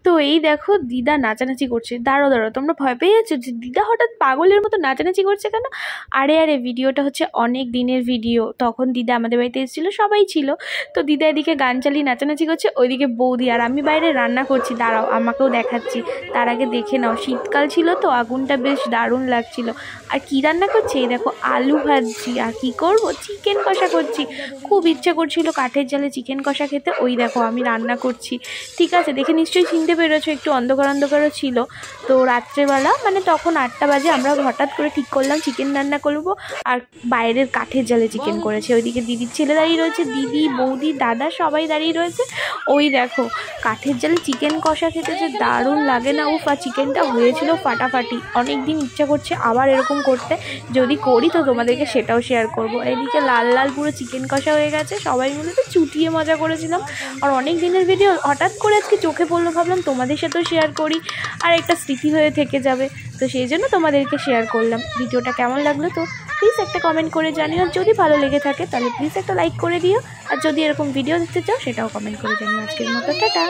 তো এই দেখো দিদা নাচানাচি করছে। দাঁড়ো দাঁড়ো, তোমরা ভয় পেয়ে যাচ্ছ যে দিদা হঠাৎ পাগলের মতো নাচানাচি করছে কেন? আরে ভিডিওটা হচ্ছে অনেক দিনের ভিডিও। তখন দিদা আমাদের বাড়িতে এসেছিলো, সবাই ছিল। তো দিদা এদিকে গান চালিয়ে নাচানাচি করছে, ওইদিকে বৌদি আর আমি বাইরে রান্না করছি। দাঁড়াও আমাকেও দেখাচ্ছি, তার আগে দেখে নাও। শীতকাল ছিল তো আগুনটা বেশ দারুণ লাগছিল। আর কি রান্না করছি এই দেখো, আলু ভাজছি। আর কি করব, চিকেন কষা করছি। খুব ইচ্ছা করছিল কাঠের জালে চিকেন কষা খেতে, ওই দেখো আমি রান্না করছি। ঠিক আছে, দেখে নিশ্চয়ই চিনতে পেরেছো, একটু অন্ধকার অন্ধকারও ছিল। তো রাত্রেবেলা মানে তখন 8টা বাজে, আমরা হঠাৎ করে ঠিক করলাম চিকেন রান্না করবো। আর বাইরের কাঠের জালে চিকেন করেছে। ওইদিকে দিদির ছেলে দাঁড়িয়ে রয়েছে, দিদি বৌদি দাদা সবাই দাঁড়িয়ে রয়েছে। ওই দেখো কাঠের জালে চিকেন কষা খেতে যে দারুণ লাগে না, উফ! আর চিকেনটা হয়েছিল ফাটাফাটি। অনেক দিন ইচ্ছা করছে আবার এরকম করতে, যদি করি তো তোমাদেরকে সেটাও শেয়ার করব। এদিকে লাল লাল পুরো চিকেন কষা হয়ে গেছে, সবাই মিলে তো চুটিয়ে মজা করেছিলাম। আর অনেক দিনের ভিডিও হঠাৎ করে আজকে চোখে পড়লো, ভাবলাম তোমাদের সাথেও শেয়ার করি, আর একটা স্মৃতি হয়ে থেকে যাবে। তো সেই জন্য তোমাদেরকে শেয়ার করলাম। ভিডিওটা কেমন লাগলো তো প্লিজ একটা কমেন্ট করে জানিও। যদি ভালো লেগে থাকে তাহলে প্লিজ একটা লাইক করে দিও। আর যদি এরকম ভিডিও দেখতে চাও সেটাও কমেন্ট করে জানিও। আজকের মতো টাটা।